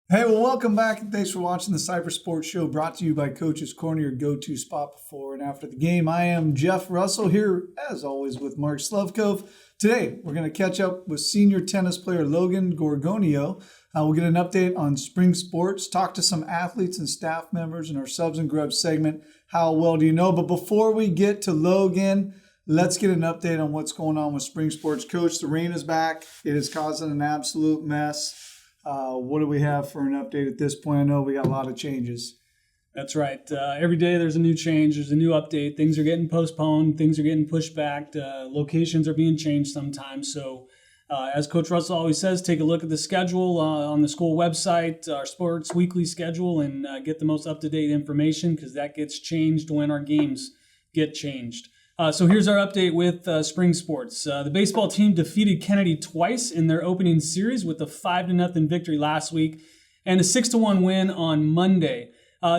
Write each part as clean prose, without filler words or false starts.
Hey, well, welcome back, and thanks for watching the Cypress Sports Show, brought to you by Coach's Corner, your go-to spot before and after the game. I am Jeff Russell here, as always, with Mark Slevcove. Today, we're going to catch up with senior tennis player Logan Gorgonio. We'll get an update on spring sports, talk to some athletes and staff members in our Subs and Grubs segment, How Well Do You Know? But before we get to Logan, let's get an update on what's going on with spring sports. Coach, the rain is back. It is causing an absolute mess. What do we have for an update at this point? I know we got a lot of changes. That's right. Every day there's a new change. There's a new update. Things are getting postponed. Things are getting pushed back. Locations are being changed sometimes. So as Coach Russell always says, take a look at the schedule on the school website, our sports weekly schedule, and get the most up-to-date information because that gets changed when our games get changed. So here's our update with spring sports. The baseball team defeated Kennedy twice in their opening series with a 5-0 victory last week and a 6-1 win on Monday.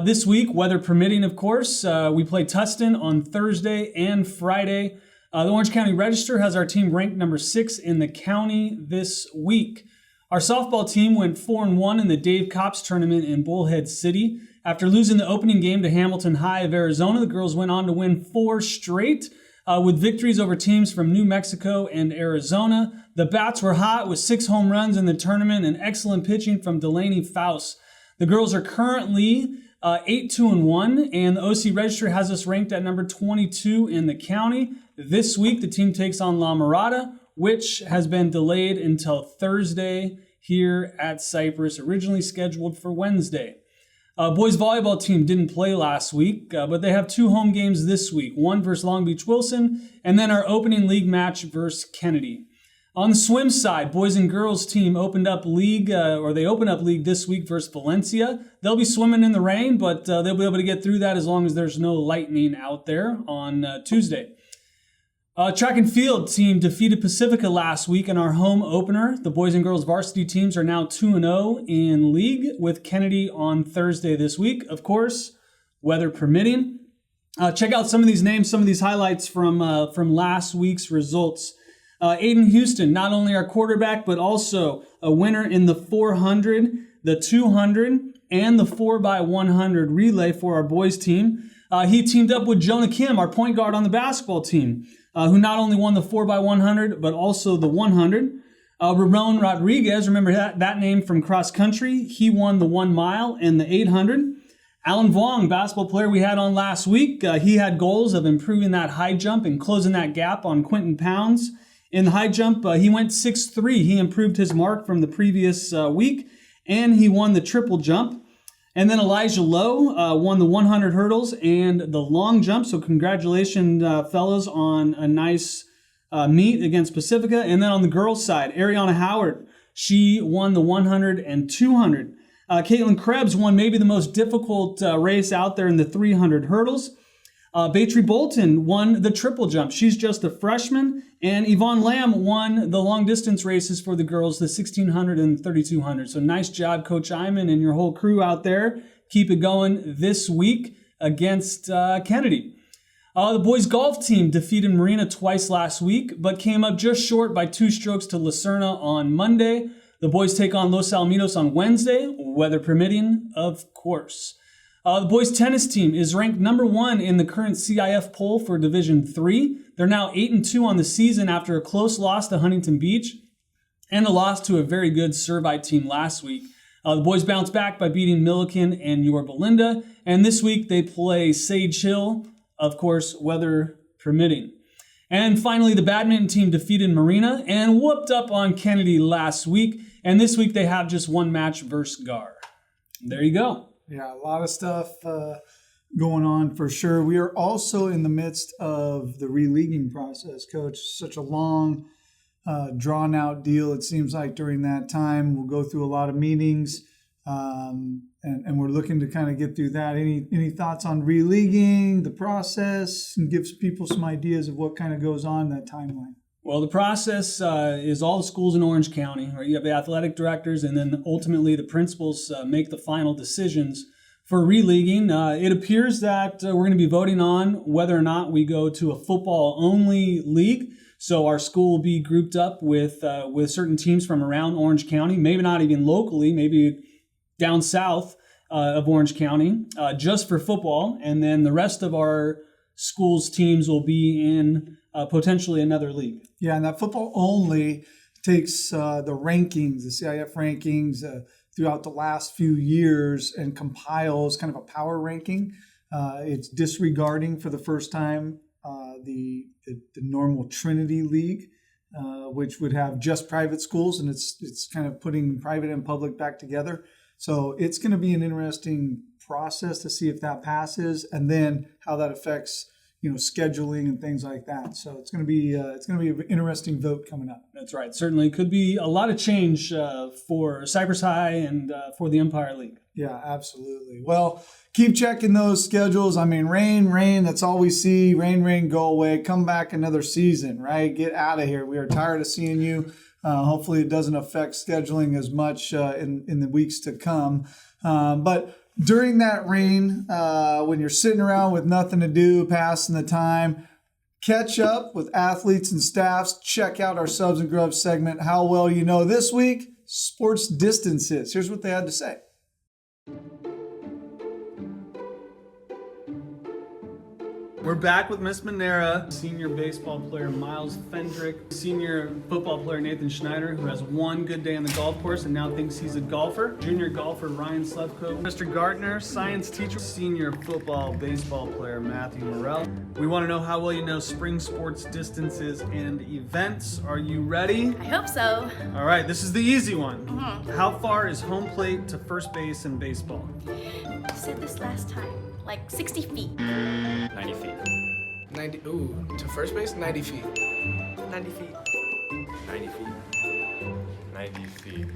This week, weather permitting, of course, we play Tustin on Thursday and Friday. The Orange County Register has our team ranked number 6 in the county this week. Our softball team went 4-1 in the Dave Copps tournament in Bullhead City. After losing the opening game to Hamilton High of Arizona, the girls went on to win 4 straight with victories over teams from New Mexico and Arizona. The bats were hot with 6 home runs in the tournament and excellent pitching from Delaney Faust. The girls are currently 8-2-1, and the OC Register has us ranked at number 22 in the county. This week, the team takes on La Mirada, which has been delayed until Thursday here at Cypress, originally scheduled for Wednesday. Boys volleyball team didn't play last week, but they have 2 home games this week, one versus Long Beach Wilson, and then our opening league match versus Kennedy. On the swim side, boys and girls team opened up league this week versus Valencia. They'll be swimming in the rain, but they'll be able to get through that as long as there's no lightning out there on Tuesday. Track and field team defeated Pacifica last week in our home opener. The boys and girls varsity teams are now 2-0 in league with Kennedy on Thursday this week. Of course, weather permitting. Check out some of these names, some of these highlights from last week's results. Aiden Houston, not only our quarterback, but also a winner in the 400, the 200, and the 4x100 relay for our boys team. He teamed up with Jonah Kim, our point guard on the basketball team, who not only won the 4x100, but also the 100. Ramon Rodriguez, remember that name from cross country? He won the 1 mile and the 800. Alan Vuong, basketball player we had on last week, he had goals of improving that high jump and closing that gap on Quentin Pounds. In the high jump, he went 6'3". He improved his mark from the previous week, and he won the triple jump. And then Elijah Lowe won the 100 hurdles and the long jump. So congratulations, fellas, on a nice meet against Pacifica. And then on the girls' side, Ariana Howard, she won the 100 and 200. Caitlin Krebs won maybe the most difficult race out there in the 300 hurdles. Batry Bolton won the triple jump. She's just a freshman. And Yvonne Lamb won the long distance races for the girls, the 1600 and 3200. So nice job, Coach Iman and your whole crew out there. Keep it going this week against Kennedy. The boys golf team defeated Marina twice last week, but came up just short by 2 strokes to Lucerna on Monday. The boys take on Los Alamitos on Wednesday, weather permitting, of course. The boys tennis team is ranked number 1 in the current CIF poll for Division III. They're now 8-2 on the season after a close loss to Huntington Beach and a loss to a very good Servite team last week. The boys bounced back by beating Milliken and Yorba Belinda, and this week they play Sage Hill, of course, weather permitting. And finally, the badminton team defeated Marina and whooped up on Kennedy last week, and this week they have just 1 match versus Gar. There you go. Yeah, a lot of stuff going on for sure. We are also in the midst of the re-leaguing process, Coach. Such a long, drawn-out deal, it seems like, during that time. We'll go through a lot of meetings, and we're looking to kind of get through that. Any thoughts on re-leaguing, the process, and gives people some ideas of what kind of goes on in that timeline? Well, the process is all the schools in Orange County, right? You have the athletic directors, and then ultimately the principals make the final decisions for re-leaguing. It appears that we're going to be voting on whether or not we go to a football-only league. So our school will be grouped up with certain teams from around Orange County, maybe not even locally, maybe down south of Orange County just for football. And then the rest of our schools' teams will be in potentially another league. Yeah, and that football only takes the rankings, the CIF rankings throughout the last few years and compiles kind of a power ranking. It's disregarding for the first time the normal Trinity League, which would have just private schools, and it's kind of putting private and public back together. So it's going to be an interesting process to see if that passes, and then how that affects scheduling and things like that. So it's going to be an interesting vote coming up. That's right. Certainly could be a lot of change for Cypress High and for the Empire League. Yeah, absolutely. Well, keep checking those schedules. I mean, rain, that's all we see. Rain, go away. Come back another season, right? Get out of here. We are tired of seeing you. Hopefully it doesn't affect scheduling as much in the weeks to come. But during that rain, when you're sitting around with nothing to do, passing the time, catch up with athletes and staffs. Check out our Subs and Grubs segment, How Well You Know. This week, sports distances. Here's what they had to say. We're back with Miss Manera, senior baseball player Miles Fendrick, senior football player Nathan Schneider, who has one good day on the golf course and now thinks he's a golfer, junior golfer Ryan Slevcove, Mr. Gartner, science teacher, senior football baseball player Matthew Morrell. We want to know how well you know spring sports distances and events. Are you ready? I hope so. All right, this is the easy one. How far is home plate to first base in baseball? You said this last time. Like 60 feet. 90 feet. 90, to first base, 90 feet. 90 feet. 90 feet. 90 feet.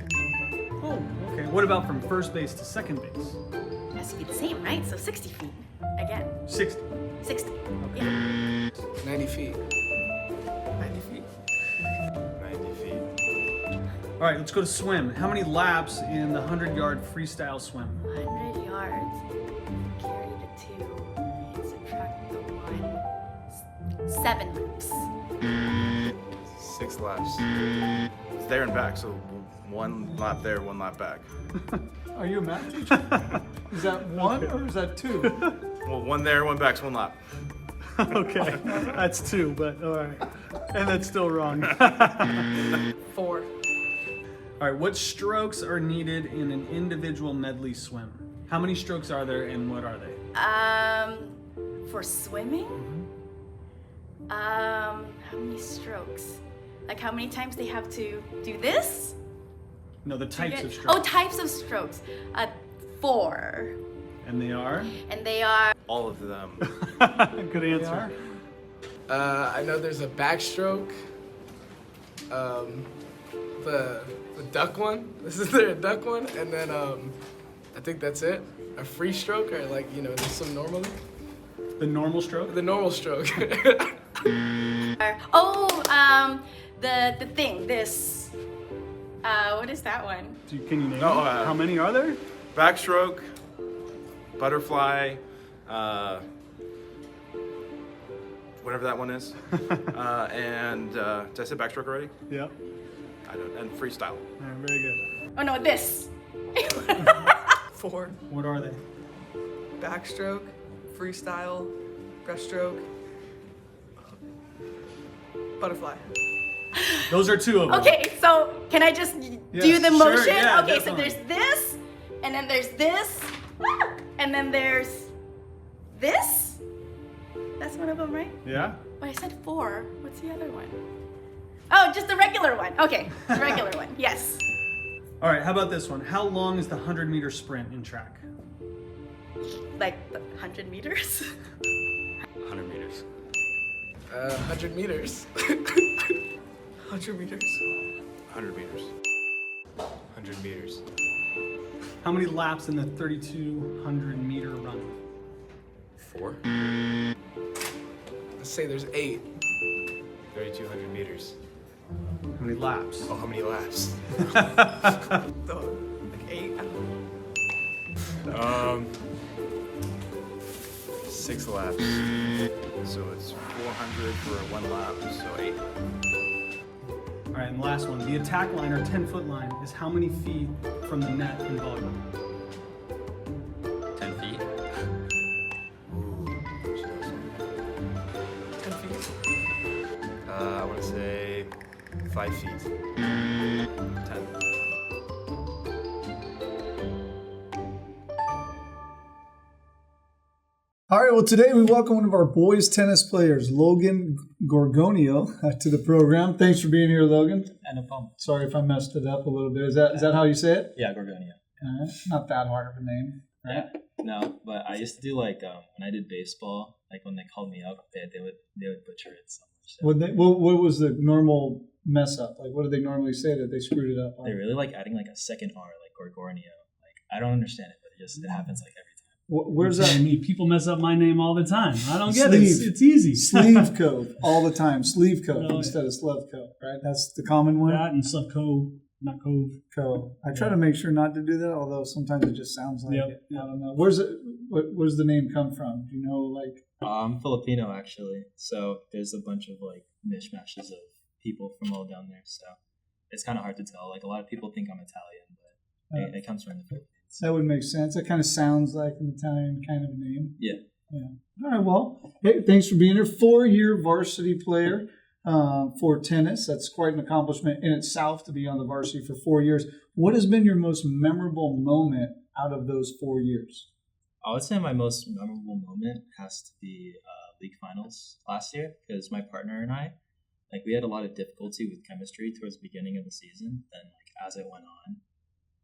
Oh, okay. What about from first base to second base? It has to be the same, right? So 60 feet. Again. 60. 60. Yeah. 90 feet. 90 feet. 90 feet. All right, let's go to swim. How many laps in the 100-yard freestyle swim? 100 yards. Carry the 2. And subtract the 1. 7 laps. 6 laps. It's there and back, so 1 lap there, 1 lap back. Are you a math teacher? Is that 1 or is that 2? Well, 1 there, 1 back's 1 lap. Okay, that's 2, but all right. And that's still wrong. 4. All right, what strokes are needed in an individual medley swim? How many strokes are there and what are they? For swimming? How many strokes? Like how many times they have to do this? No, the types of strokes. Oh, types of strokes. 4. And they are? And they are All of them. Good answer. I know there's a backstroke. The duck one. Is there a duck one? And then I think that's it. A free stroke, or there's some normally. The normal stroke? The normal stroke. the thing. This. What is that one? Can you name No, them? How many are there? Backstroke, butterfly, whatever that one is. And did I say backstroke already? Yeah. I don't. And freestyle. All right, very good. Oh no, this. 4. What are they? Backstroke, freestyle, breaststroke, butterfly. Those are 2 of them. Okay, so can I just do the sure, motion? yeah, Okay, definitely. so there's this, and then there's this, and then there's this. That's one of them, right? Yeah? But I said 4. What's the other one? Oh, just the regular one. Okay, the regular one. Yes. All right, how about this one? How long is the 100-meter sprint in track? Like the 100 meters. 100 meters. 100 meters. 100 meters. 100 meters. 100 meters. How many laps in the 3,200-meter run? 4. Let's say there's 8. 3,200 meters. How many laps? Oh, how many laps? Like 8. I don't know. 6 laps. So it's 400 for 1 lap, so 8. All right, and the last one. The attack line or 10-foot line is how many feet from the net in volleyball? I want to say 5 feet. 10. All right, well, today we welcome one of our boys tennis players, Logan Gorgonio, to the program. Thanks for being here, Logan. And no problem. Sorry if I messed it up a little bit. Is that how you say it? Yeah, Gorgonio. Not that hard of a name. Right? Yeah. No, but I used to do like when I did baseball, like when they called me up, they would butcher it so much. So. What was the normal mess up? Like, what did they normally say that they screwed it up on? They really like adding like a second R, like Gorgonio. Like I don't understand it, but it happens like every time. Where's that? I mean, people mess up my name all the time. I don't get Sleeve. it. It's easy. Slevcove all the time. Slevcove Oh, instead of Slevcove, right? That's the common one. That and Slevcove, not Cove. Co. I try to make sure not to do that, although sometimes it just sounds like Yep. it. I don't know. Where's the name come from? Do you know, like? I'm Filipino actually, so there's a bunch of like mishmashes of people from all down there. So it's kind of hard to tell. Like a lot of people think I'm Italian, but it comes from the Philippines. That would make sense. That kind of sounds like an Italian kind of name. Yeah. All right. Well, hey, thanks for being here. 4-year varsity player for tennis. That's quite an accomplishment in itself to be on the varsity for 4 years. What has been your most memorable moment out of those 4 years? I would say my most memorable moment has to be league finals last year because my partner and I, like, we had a lot of difficulty with chemistry towards the beginning of the season. Then, like, as it went on,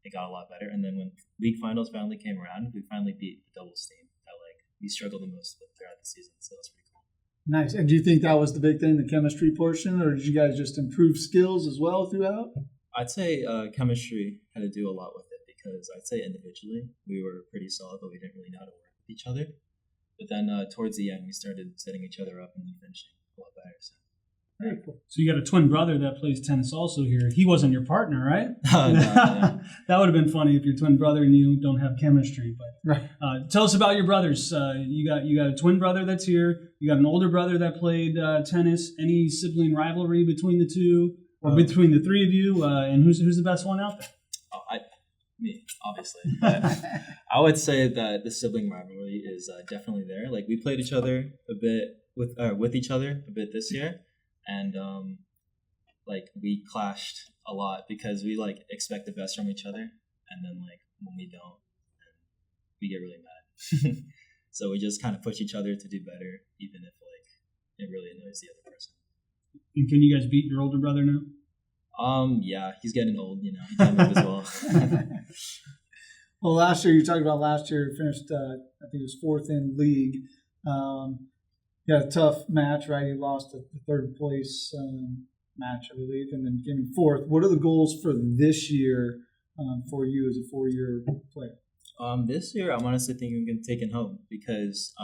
it got a lot better. And then when league finals finally came around, we finally beat the doubles team that, like, we struggled the most with throughout the season. So that's pretty cool. Nice. And do you think that was the big thing, the chemistry portion, or did you guys just improve skills as well throughout? I'd say chemistry had to do a lot with it because I'd say individually we were pretty solid, but we didn't really know how to work with each other. But then towards the end, we started setting each other up and then finishing a lot better. So. Very cool. So you got a twin brother that plays tennis also here. He wasn't your partner, right? No. That would have been funny if your twin brother and you don't have chemistry. But Right. tell us about your brothers. You got a twin brother that's here. You got an older brother that played tennis. Any sibling rivalry between the two, or between the three of you? And who's the best one out there? Me, obviously. But I would say that the sibling rivalry is definitely there. Like we played each other a bit with each other a bit this year, and like we clashed a lot because we like expect the best from each other, and then like when we don't, we get really mad. So we just kind of push each other to do better, even if like it really annoys the other person. And can you guys beat your older brother now? Yeah, he's getting old, you know. He can't move as well. Well, you talked about last year, you finished, I think it was 4th in league. You had a tough match, right? You lost the 3rd place match, I believe, and then came in 4th. What are the goals for this year for you as a 4-year player? This year, I'm honestly thinking we can take it home because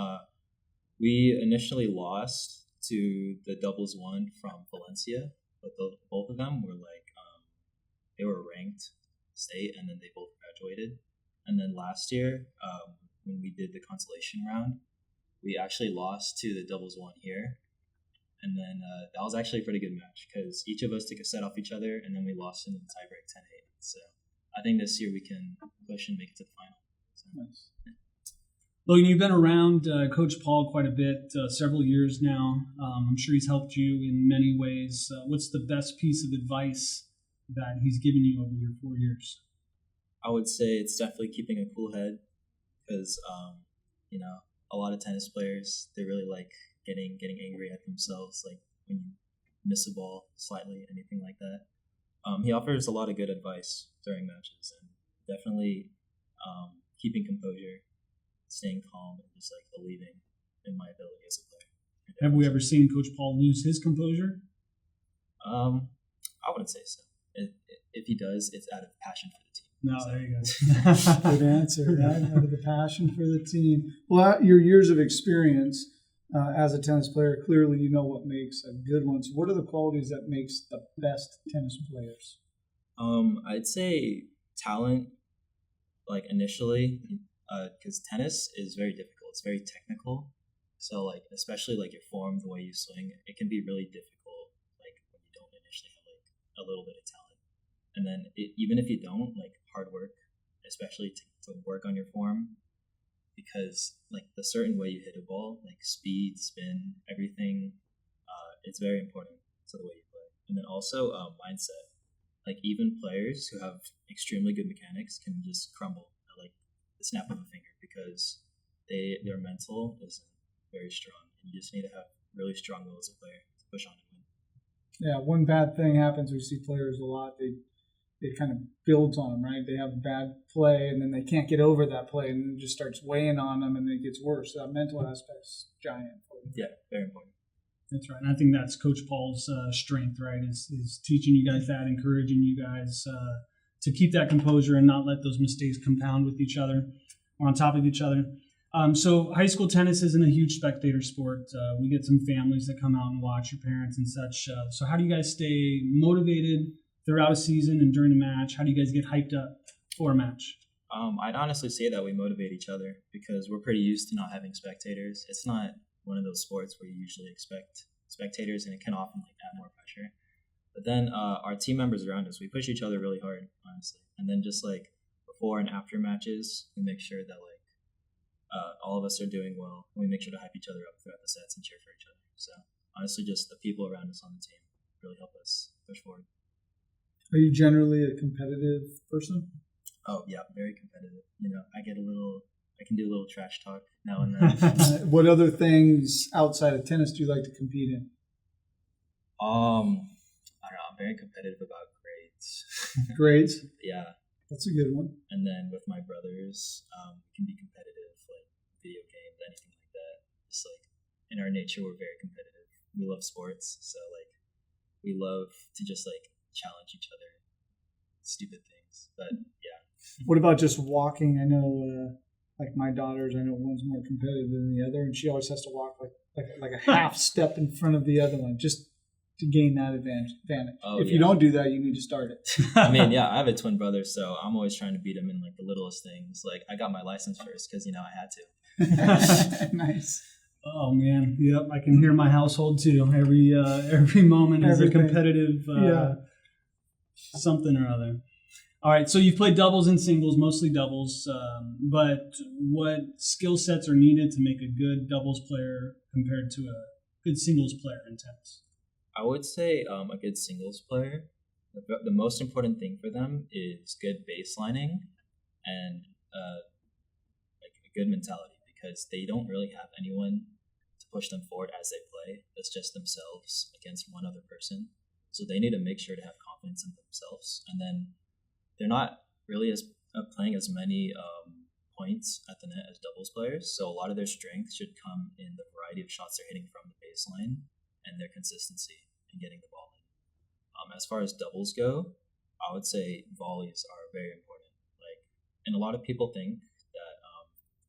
we initially lost to the doubles one from Valencia, but both of them were like they were ranked state, and then they both graduated. And then last year, when we did the consolation round, we actually lost to the doubles one here, and then that was actually a pretty good match because each of us took a set off each other, and then we lost in the tiebreak 10-8. So I think this year we can push and make it to the final. So. Nice. Logan, you've been around Coach Paul quite a bit, several years now. I'm sure he's helped you in many ways. What's the best piece of advice that he's given you over your 4 years? I would say it's definitely keeping a cool head because, you know, a lot of tennis players, they really like getting angry at themselves, like when you miss a ball slightly, anything like that. He offers a lot of good advice during matches, and definitely keeping composure, staying calm, and just like believing in my ability as a player. Have we ever seen Coach Paul lose his composure? I wouldn't say so. If he does, it's out of passion for the team. No, there you go. Good answer. Right? Out of the passion for the team. Well, your years of experience as a tennis player, clearly you know what makes a good one. So what are the qualities that makes the best tennis players? I'd say talent, like initially, because tennis is very difficult. It's very technical. So like, especially like your form, the way you swing, it can be really difficult. Like when you don't initially have like a little bit of talent. And then even if you don't, like hard work, especially to work on your form, because like the certain way you hit a ball, like speed, spin, everything, it's very important. to the way you play. And then also mindset. Like even players who have extremely good mechanics can just crumble at like the snap of a finger because their mental isn't very strong. And you just need to have really strong will as a player to push on and win. Yeah, one bad thing happens. We see players a lot. It kind of builds on them, right? They have a bad play, and then they can't get over that play, and it just starts weighing on them, and it gets worse. So that mental aspect's giant. Yeah, very important. That's right. And I think that's Coach Paul's strength, right? Is teaching you guys that, encouraging you guys to keep that composure and not let those mistakes compound with each other or on top of each other. So high school tennis isn't a huge spectator sport. We get some families that come out and watch, your parents and such. So how do you guys stay motivated throughout a season and during a match? How do you guys get hyped up for a match? I'd honestly say that we motivate each other because we're pretty used to not having spectators. It's not one of those sports where you usually expect spectators, and it can often like add more pressure. But then our team members around us, we push each other really hard, honestly. And then just like before and after matches, we make sure that like all of us are doing well. We make sure to hype each other up throughout the sets and cheer for each other. So honestly, just the people around us on the team really help us push forward. Are you generally a competitive person? Oh yeah, very competitive. You know, I can do a little trash talk now and then. What other things outside of tennis do you like to compete in? I don't know. I'm very competitive about grades. Grades? Yeah. That's a good one. And then with my brothers, we can be competitive, like video games, anything like that. Just like in our nature, we're very competitive. We love sports, so like we love to just like challenge each other, stupid things. But yeah. What about just walking? I know, like my daughters, I know one's more competitive than the other, and she always has to walk like a half step in front of the other one, just to gain that advantage. Oh, if you don't do that, you need to start it. I mean, yeah, I have a twin brother, so I'm always trying to beat him in like the littlest things. Like I got my license first because I had to. Nice. Oh man, yep. I can hear my household too. Every moment is a competitive something or other. All right, so you've played doubles and singles, mostly doubles. But what skill sets are needed to make a good doubles player compared to a good singles player in tennis? I would say a good singles player, the most important thing for them is good baselining and like a good mentality, because they don't really have anyone to push them forward as they play. It's just themselves against one other person. So they need to make sure to have confidence in themselves. And then they're not really playing as many points at the net as doubles players. So a lot of their strength should come in the variety of shots they're hitting from the baseline and their consistency in getting the ball in. As far as doubles go, I would say volleys are very important. And a lot of people think that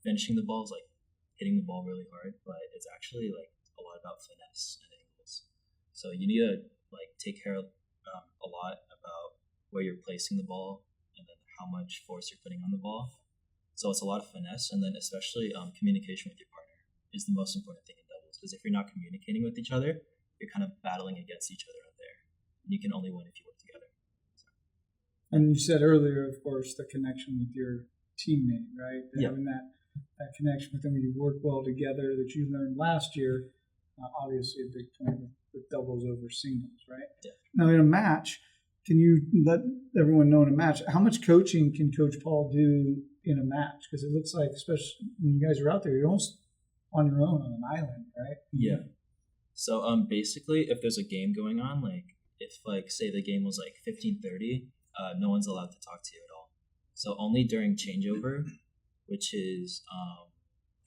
finishing the ball is like hitting the ball really hard, but it's actually like a lot about finesse and angles. So you need to like take care of a lot about where you're placing the ball and then how much force you're putting on the ball. So it's a lot of finesse, and then especially communication with your partner is the most important thing in doubles, because if you're not communicating with each other, you're kind of battling against each other out there. And you can only win if you work together. So. And you said earlier, of course, the connection with your teammate, right? Yeah. Having that connection with them, you work well together, that you learned last year, obviously a big point with doubles over singles, right? Yeah. Now in a match, can you let everyone know in a match, how much coaching can Coach Paul do in a match? Because it looks like, especially when you guys are out there, you're almost on your own on an island, right? Yeah. So basically, if there's a game going on, like if like say the game was like 15:30, no one's allowed to talk to you at all. So only during changeover, which is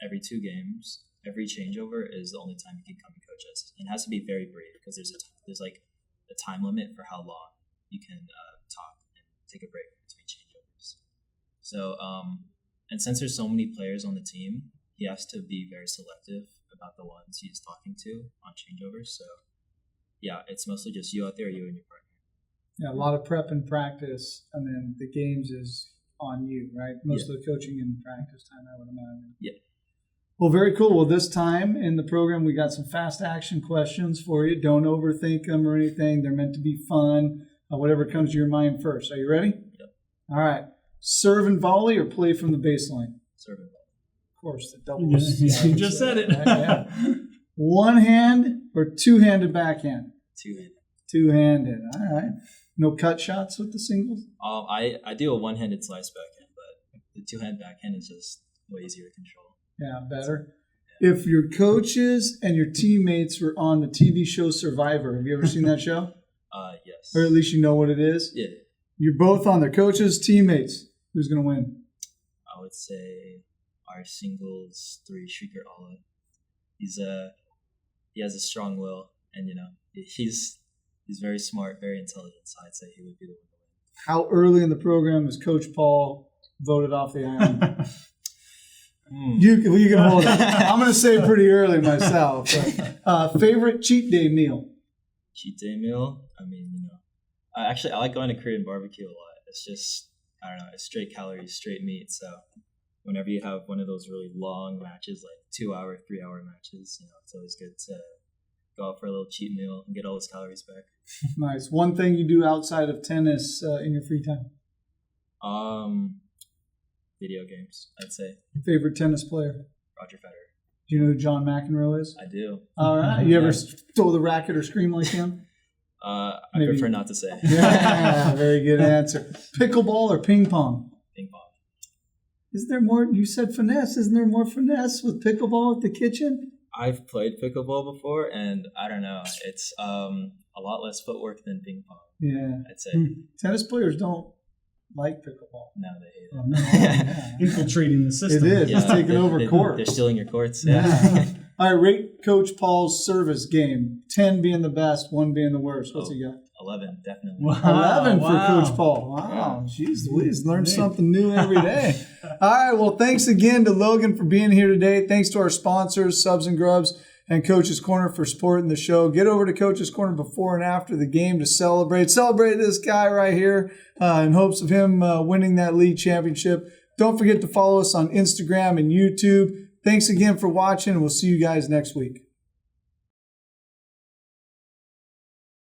every 2 games, every changeover is the only time you can come and coach us. And it has to be very brief, because there's like a time limit for how long you can talk and take a break between changeovers. So and since there's so many players on the team, he has to be very selective about the ones he's talking to on changeovers. So yeah, it's mostly just you out there, you and your partner. Yeah, a lot of prep and practice, and then the games is on you, right? Most of the coaching and practice time, I would imagine. Yeah. Well, very cool. Well, this time in the program, we got some fast action questions for you. Don't overthink them or anything. They're meant to be fun. Whatever comes to your mind first. Are you ready? Yep. All right. Serve and volley or play from the baseline? Serve and volley. Of course, the doubles. You just said it. Right? Yeah. One hand or two-handed backhand? Two-handed. Two-handed. All right. No cut shots with the singles? I do a one-handed slice backhand, but the two-hand backhand is just way easier to control. Yeah, better. If your coaches and your teammates were on the TV show Survivor, have you ever seen that show? Yes. Or at least you know what it is? Yeah. You're both on there. Coaches, teammates. Who's going to win? I would say our singles 3 Shrieker Alla. He has a strong will, and he's very smart, very intelligent. So I'd say he would be the one to win. How early in the program is Coach Paul voted off the island? You can hold it. I'm going to say pretty early myself. But, favorite cheat day meal? Cheat day meal? I mean, actually, I like going to Korean barbecue a lot. It's just, I don't know, it's straight calories, straight meat. So whenever you have one of those really long matches, like 2-hour, 3-hour matches, it's always good to go out for a little cheat meal and get all those calories back. Nice. One thing you do outside of tennis in your free time? Video games, I'd say. Favorite tennis player? Roger Federer. Do you know who John McEnroe is? I do. All right. You ever throw the racket or scream like him? I Maybe. prefer not to say. Yeah, very good answer. Pickleball or ping pong? Ping pong. Isn't there more? You said finesse. Isn't there more finesse with pickleball at the kitchen? I've played pickleball before, and I don't know. It's a lot less footwork than ping pong. Yeah. I'd say. Tennis players don't like pickleball. No, they hate it. Oh, no, yeah. Infiltrating the system. It is. It's taking over court. They're stealing your courts. Yeah. All right, rate Coach Paul's service game. 10 being the best, 1 being the worst. What's he got? 11, definitely. Wow. 11 for wow. Coach Paul. Wow. Jeez Louise, learn something new every day. All right, well, thanks again to Logan for being here today. Thanks to our sponsors, Subs and Grubs, and Coach's Corner for supporting the show. Get over to Coach's Corner before and after the game to celebrate. Celebrate this guy right here in hopes of him winning that league championship. Don't forget to follow us on Instagram and YouTube. Thanks again for watching, and we'll see you guys next week.